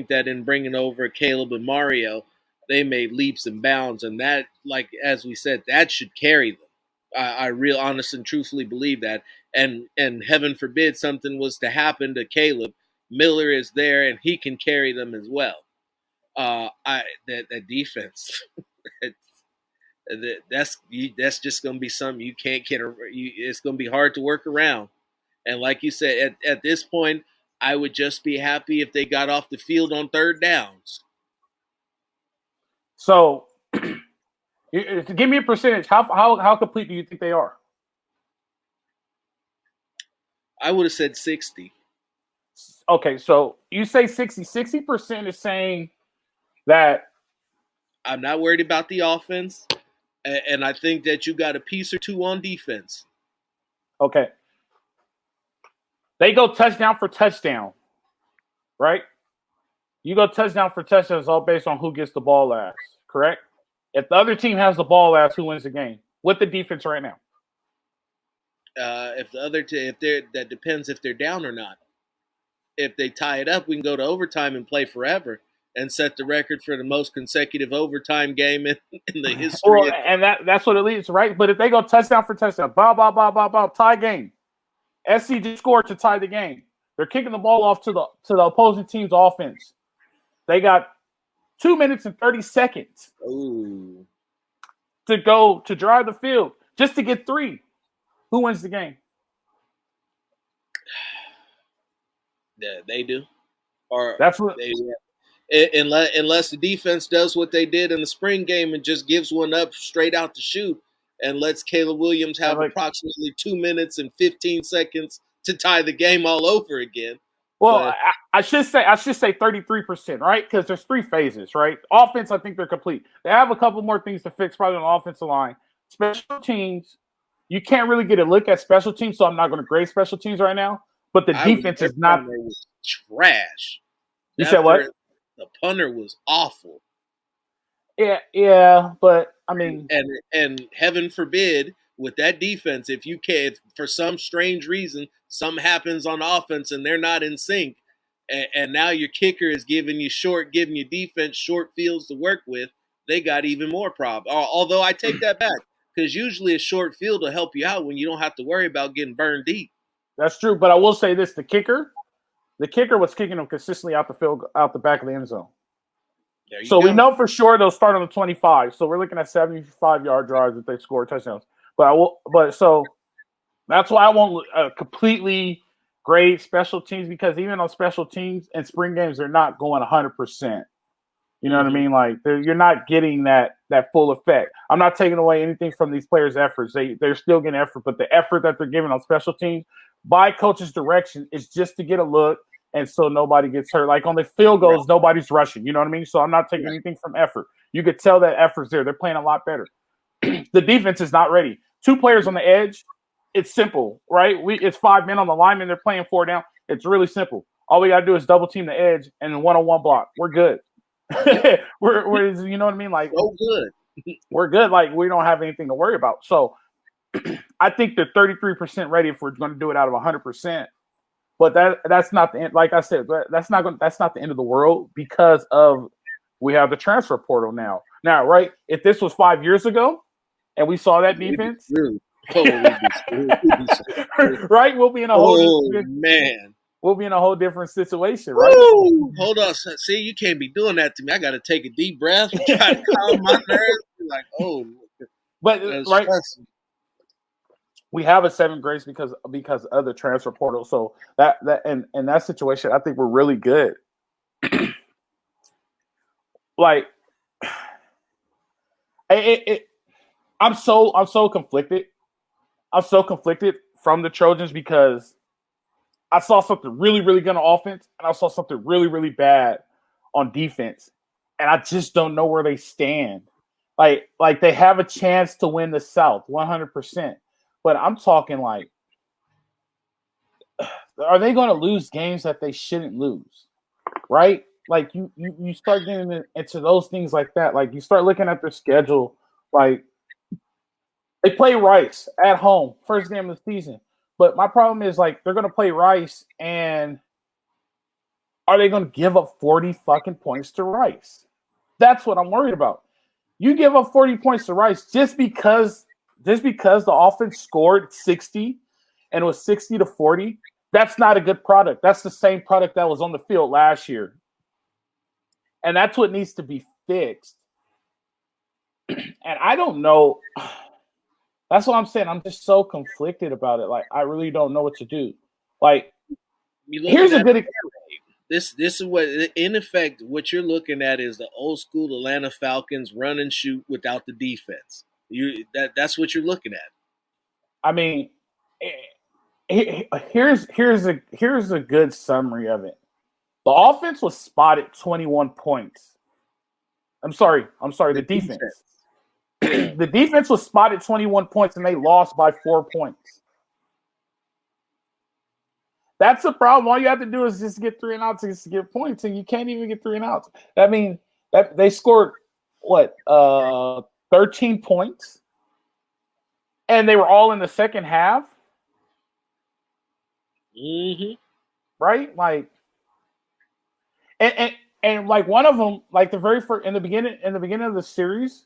that in bringing over Caleb and Mario, they made leaps and bounds, and that, like as we said, that should carry them. I real honest and truthfully believe that. And heaven forbid something was to happen to Caleb, Miller is there and he can carry them as well. That defense, that's just going to be something you can't get. It's going to be hard to work around. And like you said, at this point, I would just be happy if they got off the field on third downs. So, give me a percentage. How complete do you think they are? I would have said 60. Okay, so you say 60. 60% is saying that I'm not worried about the offense, and I think that you got a piece or two on defense. Okay. They go touchdown for touchdown, right? You go touchdown for touchdown is all based on who gets the ball last, correct? If the other team has the ball last, who wins the game? With the defense right now. If the other that depends if they're down or not. If they tie it up, we can go to overtime and play forever and set the record for the most consecutive overtime game in the history. Well, and that's what it leads, right? But if they go touchdown for touchdown, tie game. SC just scored to tie the game. They're kicking the ball off to the opposing team's offense. They got 2 minutes and 30 seconds to go to drive the field just to get 3. Who wins the game? Yeah, they do. Or that's what. Unless the defense does what they did in the spring game and just gives one up straight out the chute and lets Caleb Williams have approximately 2 minutes and 15 seconds to tie the game all over again. Well, I should say 33%, right? Because there's 3 phases, right? Offense, I think they're complete. They have a couple more things to fix, probably on the offensive line. Special teams, you can't really get a look at special teams, so I'm not going to grade special teams right now. But the defense is not trash. You said what? The punter was awful. Yeah, but I mean, and heaven forbid with that defense, if for some strange reason something happens on offense and they're not in sync, and now your kicker is giving you defense short fields to work with, they got even more problems. Although I take that back because usually a short field will help you out when you don't have to worry about getting burned deep. That's true, but I will say this: the kicker was kicking them consistently out the back of the end zone. So we know for sure they'll start on the 25. So we're looking at 75-yard drives if they score touchdowns. So that's why I won't completely grade special teams, because even on special teams and spring games, they're not going 100%. You know what I mean? Like you're not getting that full effect. I'm not taking away anything from these players' efforts. They're still getting effort, but the effort that they're giving on special teams by coach's direction is just to get a look, and so nobody gets hurt. Like on the field goals, nobody's rushing. You know what I mean? So I'm not taking anything from effort. You could tell that effort's there. They're playing a lot better. The defense is not ready. 2 players on the edge. It's simple, right? It's 5 men on the lineman. They're playing 4 down. It's really simple. All we got to do is double team the edge and then one-on-one block. We're good. we're you know what I mean? Like, so good. We're good. Like, we don't have anything to worry about. So I think they're 33% ready if we're going to do it out of 100%. But that's not the end. Like I said, that's not the end of the world, because of we have the transfer portal now. Now, right? If this was 5 years ago and we saw that defense, right? We'll be in a whole we'll be in a whole different situation, right? Woo! Hold on. See, you can't be doing that to me. I got to take a deep breath and try to calm my nerves. Like, but right. Stressing. We have a 7th grace because of the transfer portal. So that in that situation, I think we're really good. Like, I'm so conflicted. I'm so conflicted from the Trojans because I saw something really, really good on offense, and I saw something really, really bad on defense, and I just don't know where they stand. Like they have a chance to win the South, 100%. But I'm talking like, are they going to lose games that they shouldn't lose? Right? Like you start getting into those things like that. Like you start looking at their schedule. Like they play Rice at home, first game of the season. But my problem is like they're going to play Rice, and are they going to give up 40 fucking points to Rice? That's what I'm worried about. You give up 40 points to Rice just because the offense scored 60 and it was 60-40, That's not a good product. That's the same product that was on the field last year. And that's what needs to be fixed. And I don't know. That's what I'm saying. I'm just so conflicted about it. Like, I really don't know what to do. Like, here's a good example. This is what, in effect, what you're looking at is the old school Atlanta Falcons run and shoot without the defense. That's what you're looking at. I mean, here's a good summary of it. The offense was spotted 21 points. I'm sorry. The defense. The defense was spotted 21 points, and they lost by 4 points. That's the problem. All you have to do is just get 3 and outs to get points, and you can't even get 3 and outs. I mean, that they scored 13 points, and they were all in the second half. Mm-hmm. Right? Like, and like one of them, like the very first in the beginning of the series,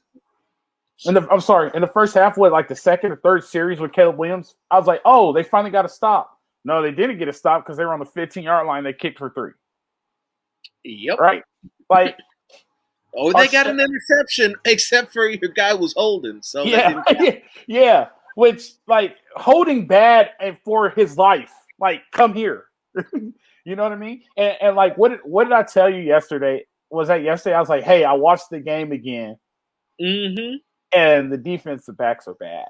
in the first half, like the second or third series with Caleb Williams, I was like, oh, they finally got a stop. No, they didn't get a stop because they were on the 15-yard line. They kicked for 3. Yep. Right? Like, they got an interception, except for your guy was holding. So yeah, yeah. Which, like, holding bad and for his life. Like, come here. You know what I mean? And like, what did I tell you yesterday? Was that yesterday? I was like, hey, I watched the game again. Mm-hmm. And the defensive backs are bad.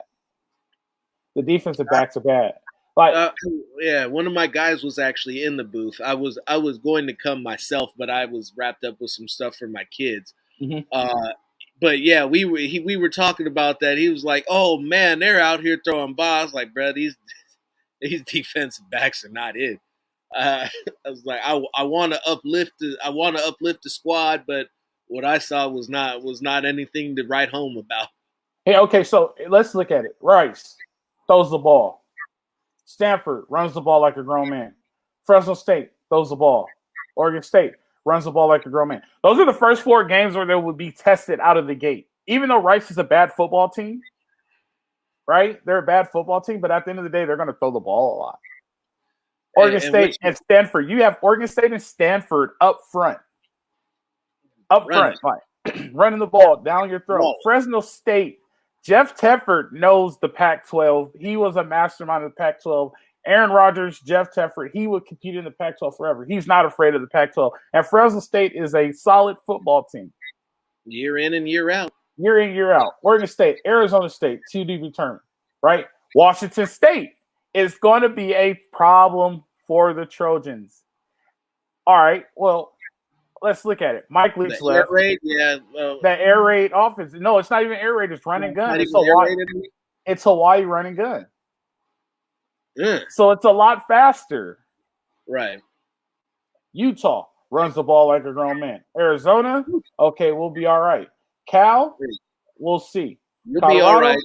The defensive backs are bad. Like, yeah, one of my guys was actually in the booth. I was going to come myself, but I was wrapped up with some stuff for my kids. Mm-hmm. But yeah, we were talking about that. He was like, "Oh man, they're out here throwing balls." Like, bro, these defensive backs are not it. I was like, I want to uplift the squad, but what I saw was not anything to write home about. Hey, okay, so let's look at it. Rice throws the ball. Stanford runs the ball like a grown man. Fresno State throws the ball. Oregon State runs the ball like a grown man. Those are the first 4 games where they would be tested out of the gate. Even though Rice is a bad football team, right? They're a bad football team, but at the end of the day, they're going to throw the ball a lot. Oregon State and Stanford. You have Oregon State and Stanford up front. Like running the ball down your throat. Fresno State. Jeff Tedford knows the Pac-12. He was a mastermind of the Pac-12. Aaron Rodgers, Jeff Tedford, he would compete in the Pac-12 forever. He's not afraid of the Pac-12. And Fresno State is a solid football team. Year in and year out. Year in, year out. Oregon State, Arizona State, TD return, right? Washington State is going to be a problem for the Trojans. All right, well, let's look at it. Mike Leach left. Air raid, that air raid offense. No, it's not even air raid. It's run and gun. It's Hawaii run and gun. So it's a lot faster. Right. Utah runs the ball like a grown man. Arizona, okay, we'll be all right. Cal, we'll see. You'll be all right.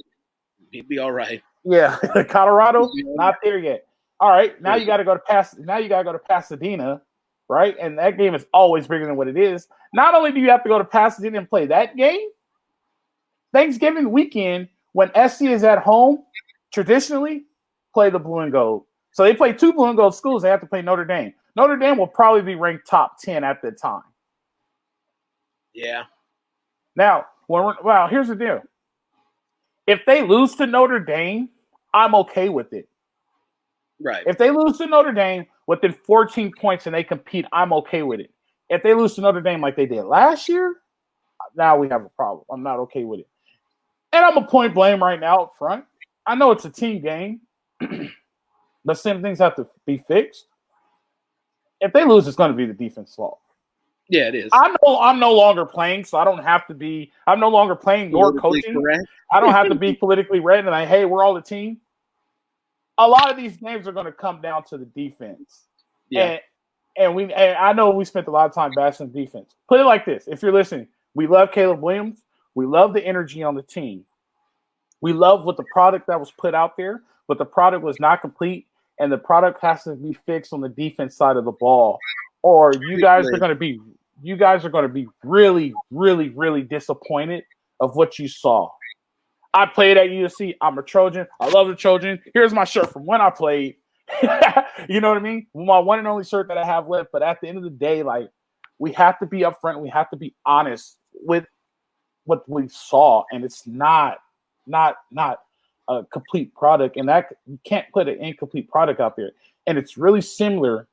You'll be all right. Yeah, Colorado, not there yet. All right, now you got to go to Pasadena. Right? And that game is always bigger than what it is. Not only do you have to go to Pasadena and play that game, Thanksgiving weekend, when SC is at home, traditionally play the blue and gold. So they play 2 blue and gold schools. They have to play Notre Dame. Notre Dame will probably be ranked top 10 at the time. Yeah. Now, here's the deal. If they lose to Notre Dame, I'm okay with it. Right. If they lose to Notre Dame within 14 points and they compete, I'm okay with it. If they lose to Notre Dame like they did last year, now we have a problem. I'm not okay with it. And I'm a point blame right now up front. I know it's a team game, but some things have to be fixed. If they lose, it's going to be the defense fault. Yeah, it is. I'm no longer playing, so I don't have to be. I'm no longer playing nor coaching. Correct. I don't have to be politically red and like, hey, we're all a team. A lot of these games are going to come down to the defense. Yeah. And I know we spent a lot of time bashing the defense. Put it like this. If you're listening, we love Caleb Williams. We love the energy on the team. We love what the product that was put out there, but the product was not complete, and the product has to be fixed on the defense side of the ball. Or you guys are going to be really, really, really disappointed of what you saw. I played at USC. I'm a Trojan. I love the Trojan. Here's my shirt from when I played. You know what I mean? My one and only shirt that I have left. But at the end of the day, like, we have to be upfront. We have to be honest with what we saw, and it's not a complete product. And that you can't put an incomplete product out there. And it's really similar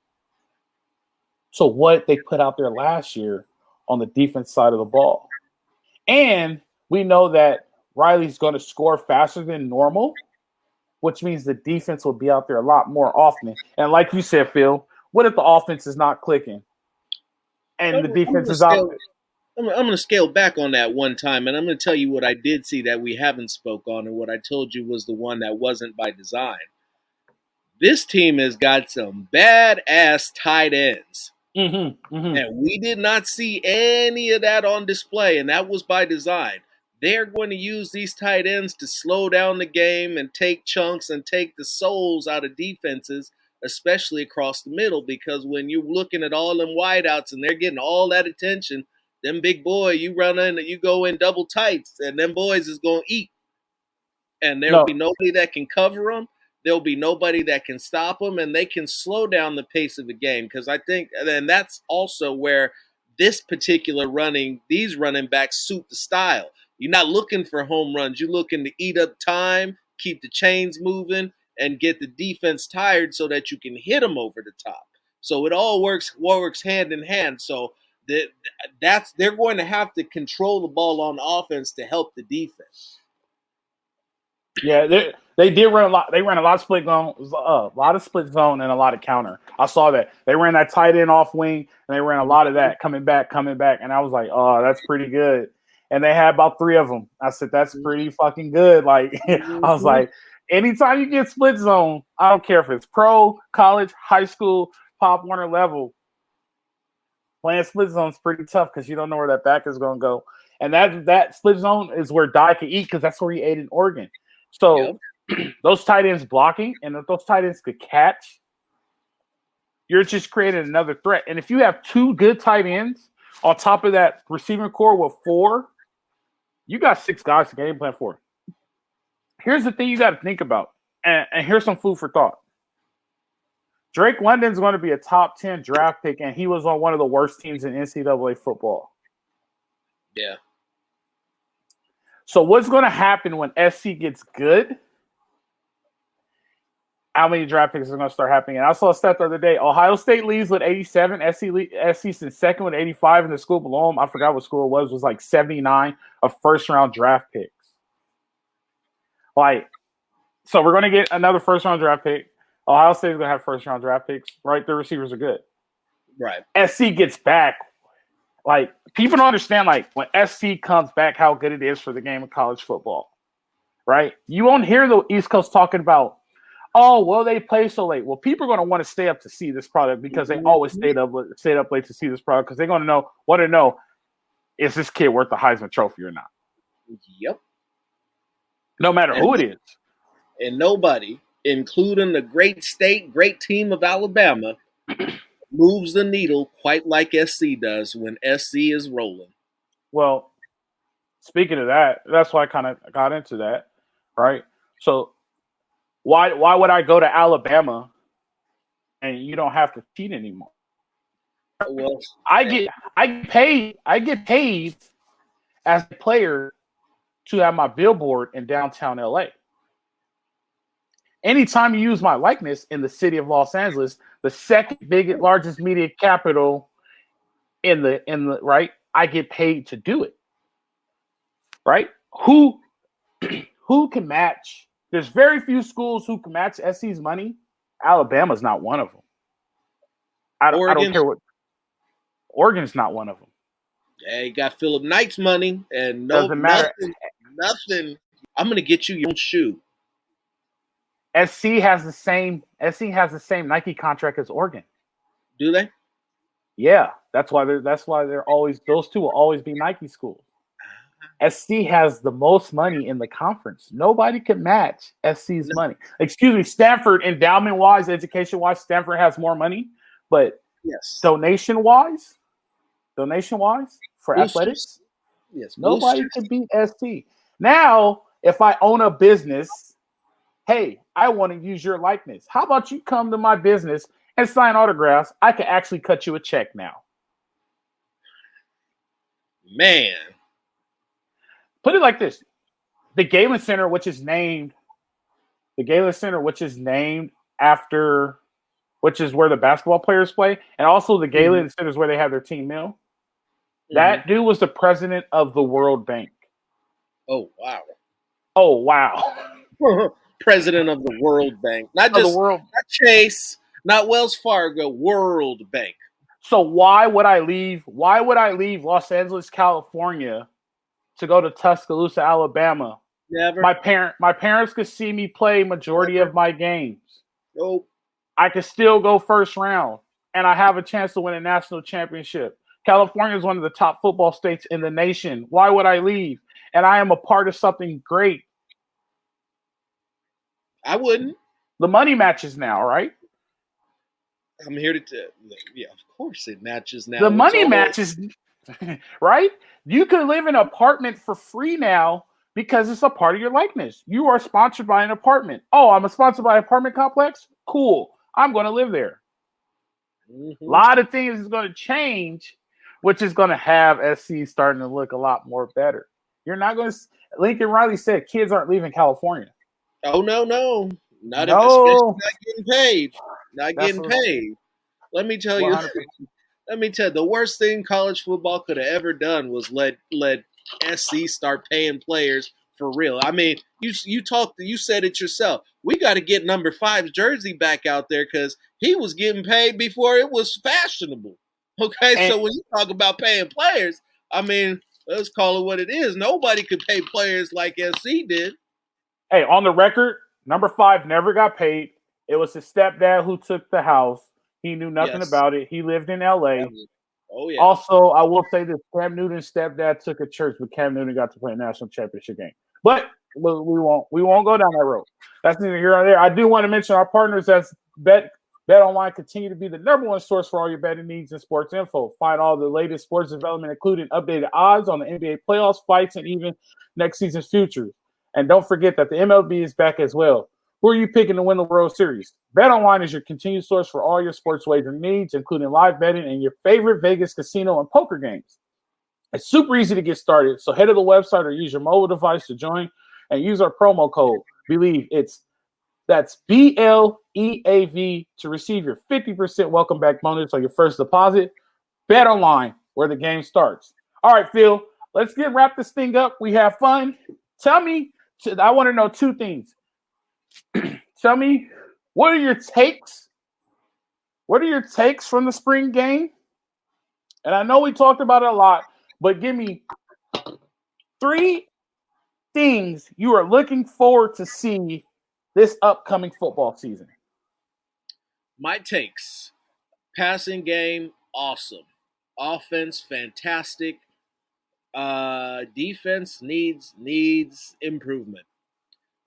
to what they put out there last year on the defense side of the ball. And we know that Riley's going to score faster than normal, which means the defense will be out there a lot more often. And like you said, Phil, what if the offense is not clicking and the defense is out there? I'm going to scale back on that one time, and I'm going to tell you what I did see that we haven't spoke on, and what I told you was the one that wasn't by design. This team has got some badass tight ends. And we did not see any of that on display, and that was by design. They're going to use these tight ends to slow down the game and take chunks and take the souls out of defenses, especially across the middle, because when you're looking at all them wideouts and they're getting all that attention, them big boy, you run in, you go in double tights, and them boys is going to eat. And there'll be nobody that can cover them. There'll be nobody that can stop them, and they can slow down the pace of the game. Because I think, and that's also where these running backs suit the style. You're not looking for home runs. You're looking to eat up time, keep the chains moving, and get the defense tired so that you can hit them over the top. So it all works hand in hand. So they're going to have to control the ball on offense to help the defense. Yeah, they did run a lot. They ran a lot of split zone, and a lot of counter. I saw that they ran that tight end off wing, and they ran a lot of that coming back. And I was like, oh, that's pretty good. And they had about 3 of them. I said, that's pretty fucking good. Like, I was like, anytime you get split zone, I don't care if it's pro, college, high school, Pop Warner level, playing split zone is pretty tough because you don't know where that back is going to go. And that split zone is where Dye could eat because that's where he ate in Oregon. So those tight ends blocking, and if those tight ends could catch, you're just creating another threat. And if you have 2 good tight ends on top of that receiving core with 4, you got 6 guys to game plan for. Here's the thing you got to think about, and here's some food for thought. Drake London's going to be a top 10 draft pick, and he was on one of the worst teams in NCAA football. Yeah. So what's going to happen when SC gets good? How many draft picks are going to start happening? And I saw a stat the other day. Ohio State leads with 87. SC's in second with 85. And the school below him, I forgot what school it was like 79 of first-round draft picks. Like, so we're going to get another first-round draft pick. Ohio State's going to have first-round draft picks, right? The receivers are good. Right. SC gets back. Like, people don't understand, like, when SC comes back, how good it is for the game of college football, right? You won't hear the East Coast talking about, oh, well, they play so late. Well, people are going to want to stay up to see this product because they always stayed up late to see this product because they're going to want to know, is this kid worth the Heisman Trophy or not? Yep. No matter who it is. And nobody, including the great team of Alabama, moves the needle quite like SC does when SC is rolling. Well, speaking of that, that's why I kind of got into that, right? So why would I go to Alabama and you don't have to cheat anymore? Well, I get paid as a player to have my billboard in downtown LA. Anytime you use my likeness in the city of Los Angeles, the second biggest, largest media capital in the right, I get paid to do it. Right? Who can match? There's very few schools who can match SC's money. Alabama's not one of them. I don't care what. Oregon's not one of them. Yeah, you got Philip Knight's money, and Doesn't matter. Nothing. I'm gonna get you your own shoe. SC has the same Nike contract as Oregon. Do they? Yeah, that's why they're always, those two will always be Nike schools. SC has the most money in the conference. Nobody can match SC's money. Excuse me, Stanford, endowment wise, education wise, Stanford has more money, but yes, donation wise for athletics, yes, nobody can beat SC. Now, if I own a business hey, I want to use your likeness. How about you come to my business and sign autographs? I can actually cut you a check now. Man. Put it like this. The Galen Center, which is named after, which is where the basketball players play, and also the Galen Center is where they have their team meal. That dude was the president of the World Bank. Oh, wow. Oh, wow. President of the World Bank. Not Chase, not Wells Fargo, World Bank. So why would I leave Los Angeles, California to go to Tuscaloosa, Alabama? Never. My parents could see me play majority of my games. Nope. I could still go first round, and I have a chance to win a national championship. California is one of the top football states in the nation. Why would I leave? And I am a part of something great. I wouldn't. The money matches now, right? I'm here to tell. Yeah, of course it matches now. The money matches, right? You could live in an apartment for free now because it's a part of your likeness. You are sponsored by an apartment. Oh, I'm sponsored by an apartment complex? Cool. I'm going to live there. A lot of things is going to change, which is going to have SC starting to look a lot more better. You're not going to – Lincoln Riley said kids aren't leaving California. Oh, no. Not especially not getting paid. Not getting paid. Let me tell you. 100%. Let me tell you, the worst thing college football could have ever done was let SC start paying players for real. I mean, you said it yourself. We got to get number 5's jersey back out there because he was getting paid before it was fashionable. Okay, so when you talk about paying players, I mean, let's call it what it is. Nobody could pay players like SC did. Hey, on the record, number 5 never got paid. It was his stepdad who took the house. He knew nothing about it. He lived in LA. Oh, yeah. Also, I will say this: Cam Newton's stepdad took a church, but Cam Newton got to play a national championship game. But we won't go down that road. That's neither here nor there. I do want to mention our partners as Bet Online continue to be the number one source for all your betting needs and sports info. Find all the latest sports development, including updated odds on the NBA playoffs, fights, and even next season's futures. And don't forget that the MLB is back as well. Who are you picking to win the World Series? BetOnline is your continued source for all your sports wagering needs, including live betting and your favorite Vegas casino and poker games. It's super easy to get started, so head to the website or use your mobile device to join and use our promo code BELIEVE. That's BLEAV to receive your 50% welcome back bonus on your first deposit. BetOnline, where the game starts. All right, Phil, let's wrap this thing up. We have fun. Tell me, I want to know 2 things. Tell me, what are your takes? What are your takes from the spring game? And I know we talked about it a lot, but give me 3 things you are looking forward to see this upcoming football season. My takes: passing game, awesome. Offense, fantastic. Defense needs improvement.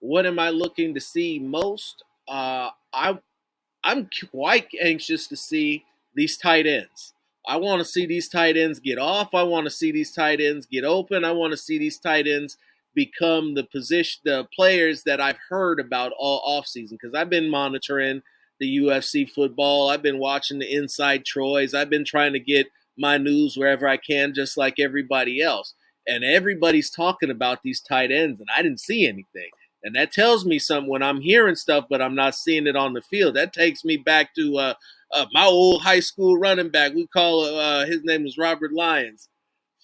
What am I looking to see most? I'm quite anxious to see these tight ends. I want to see these tight ends get off. I want to see these tight ends get open. I want to see these tight ends become the players that I've heard about all offseason, because I've been monitoring the UFC football. I've been watching the Inside Troys. I've been trying to get my news wherever I can, just like everybody else. And everybody's talking about these tight ends, and I didn't see anything. And that tells me something when I'm hearing stuff, but I'm not seeing it on the field. That takes me back to my old high school running back. We call his name was Robert Lyons.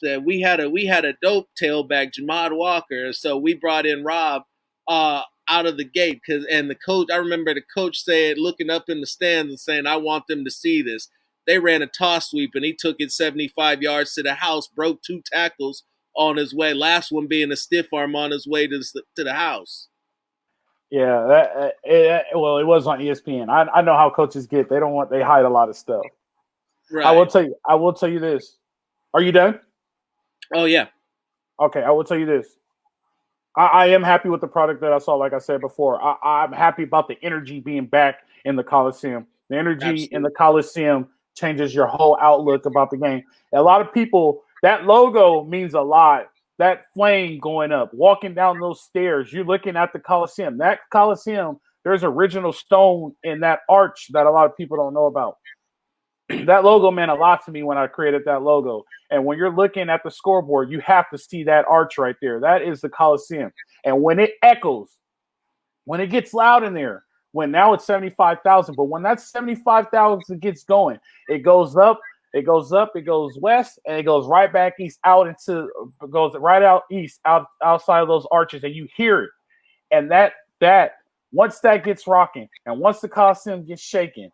Said we had a dope tailback, Jamad Walker. So we brought in Rob out of the gate and the coach. I remember the coach said, looking up in the stands and saying, "I want them to see this." They ran a toss sweep and he took it 75 yards to the house, broke 2 tackles on his way. Last one being a stiff arm on his way to the house. Yeah, it was on ESPN. I know how coaches get. They hide a lot of stuff. Right. I will tell you this. Are you done? Oh, yeah. Okay, I will tell you this. I am happy with the product that I saw, like I said before. I'm happy about the energy being back in the Coliseum. The energy in the Coliseum changes your whole outlook about the game. A lot of people, that logo means a lot that flame going up, walking down those stairs. You're looking at the Coliseum. That Coliseum, there's original stone in that arch that a lot of people don't know about. That logo meant a lot to me when I created that logo. And when you're looking at the scoreboard, you have to see that arch right there. That is the Coliseum. And when it echoes, when it gets loud in there, when now it's 75,000, but when that 75,000 gets going, it goes up, it goes up, it goes west, and it goes right back east out into, goes right out east, outside of those arches, and you hear it. And that once that gets rocking, and once the Coliseum gets shaking,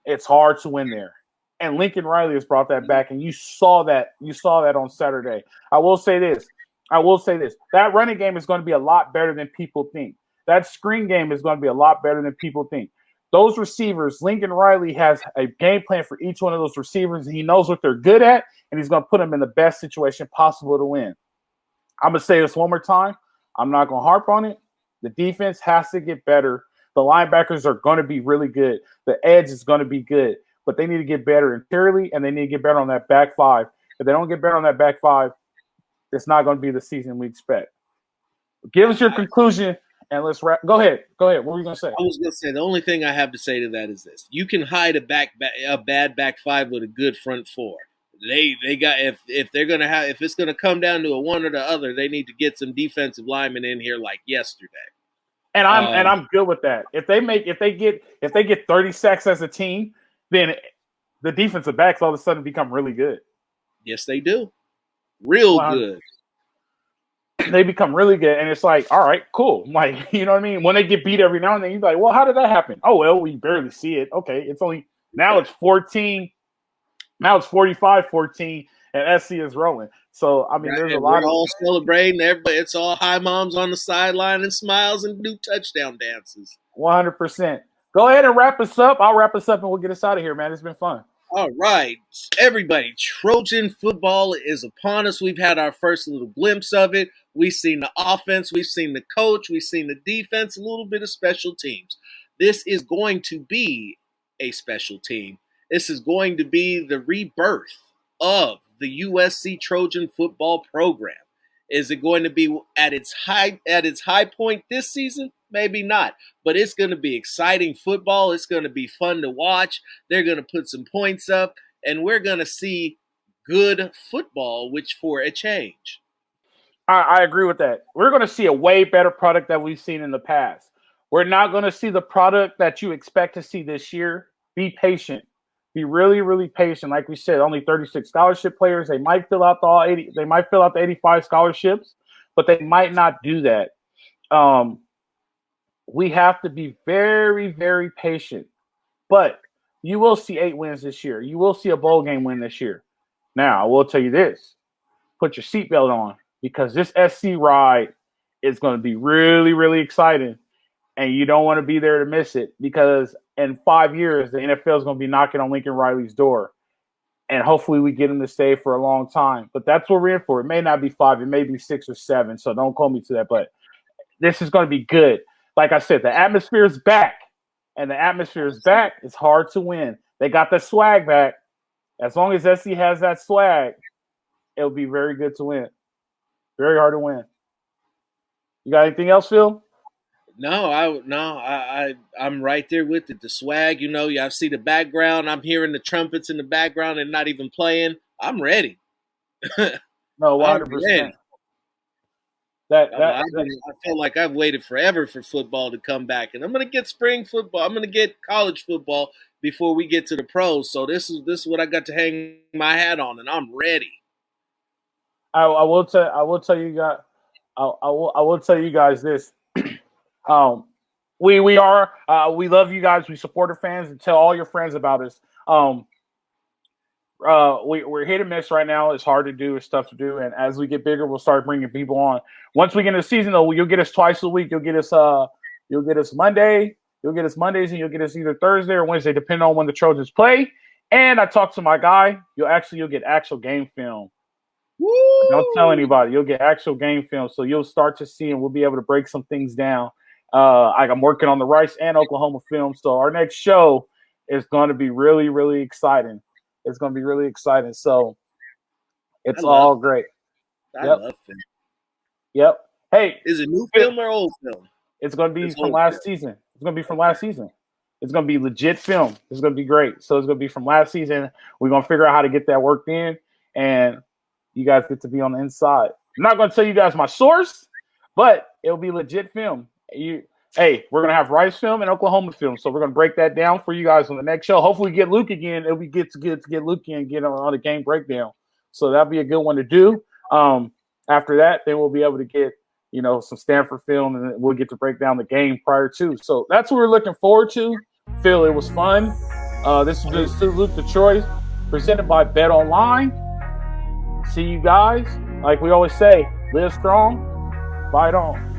it's hard to win there. And Lincoln Riley has brought that back, and you saw that on Saturday. I will say this. That running game is going to be a lot better than people think. That screen game is going to be a lot better than people think. Those receivers, Lincoln Riley has a game plan for each one of those receivers, and he knows what they're good at, and he's going to put them in the best situation possible to win. I'm going to say this one more time. I'm not going to harp on it. The defense has to get better. The linebackers are going to be really good. The edge is going to be good, but they need to get better interiorly, and they need to get better on that back five. If they don't get better on that back five, it's not going to be the season we expect. Give us your conclusion, and let's wrap. Go ahead. What were you going to say? I was going to say the only thing I have to say to that is this: you can hide a bad back five with a good front four. They got if they're gonna have if it's gonna come down to a one or the other, they need to get some defensive linemen in here like yesterday. And I'm good with that. If they get 30 sacks as a team, then the defensive backs all of a sudden become really good. Yes, they do. Real good. They become really good, and it's like, all right, cool. Like, you know what I mean? When they get beat every now and then, you're like, well, how did that happen? Oh, well, we barely see it. Okay, it's only now it's 14. Now it's 45-14, and SC is rolling. So, I mean, there's a lot. We're all celebrating. Everybody, it's all high moms on the sideline and smiles and do touchdown dances. 100%. Go ahead and wrap us up. I'll wrap us up, and we'll get us out of here, man. It's been fun. All right, everybody, Trojan football is upon us. We've had our first little glimpse of it. We've seen the offense, we've seen the coach, we've seen the defense, a little bit of special teams. This is going to be a special team. This is going to be the rebirth of the USC Trojan football program. Is it going to be at its high point this season? Maybe not, but it's going to be exciting football. It's going to be fun to watch. They're going to put some points up, and we're going to see good football, which for a change. I agree with that. We're going to see a way better product than we've seen in the past. We're not going to see the product that you expect to see this year. Be patient. Be really, really patient. Like we said, only 36 scholarship players. They might fill out the all 80. They might fill out the 85 scholarships, but they might not do that. We have to be very, very patient. But you will see 8 wins this year. You will see a bowl game win this year. Now, I will tell you this. Put your seatbelt on, because this SC ride is going to be really, really exciting. And you don't want to be there to miss it, because in 5 years, the NFL is going to be knocking on Lincoln Riley's door. And hopefully we get him to stay for a long time. But that's what we're in for. It may not be 5. It may be 6 or 7. So don't call me to that. But this is going to be good. Like I said, the atmosphere is back. And the atmosphere is back. It's hard to win. They got the swag back. As long as SC has that swag, it'll be very good to win. Very hard to win. You got anything else, Phil? No, I'm right there with it. The swag, I see the background. I'm hearing the trumpets in the background and not even playing. I'm ready. No, 100%. I feel like I've waited forever for football to come back, and I'm going to get spring football. I'm going to get college football before we get to the pros. So this is what I got to hang my hat on, and I'm ready. I will tell you guys this. We love you guys. We support our fans, and tell all your friends about us. We're hit and miss right now. It's hard to do. It's tough to do. And as we get bigger, we'll start bringing people on. Once we get into the season, though, you'll get us twice a week. You'll get us Monday. You'll get us Mondays, and you'll get us either Thursday or Wednesday, depending on when the Trojans play. And I talked to my guy. You'll get actual game film. Woo! Don't tell anybody. You'll get actual game film, so you'll start to see, and we'll be able to break some things down. I'm working on the Rice and Oklahoma film, so our next show is going to be really, really exciting. It's going to be really exciting. So it's all great. I love film. Yep. Hey, Is it new film or old film? it's going to be from last season. It's going to be from last season. It's going to be legit film. It's going to be great. So it's going to be from last season. We're going to figure out how to get that worked in, and you guys get to be on the inside. I'm not going to tell you guys my source, but it'll be legit film. Hey, we're going to have Rice film and Oklahoma film, so we're going to break that down for you guys on the next show. Hopefully we get Luke again. It'll be good to get Luke in and get on the game breakdown. So that'll be a good one to do. After that, then we'll be able to get, some Stanford film, and we'll get to break down the game prior to. So that's what we're looking forward to. Phil, it was fun. This is the Salute to Troy, presented by Bet Online. See you guys. Like we always say, live strong, fight on.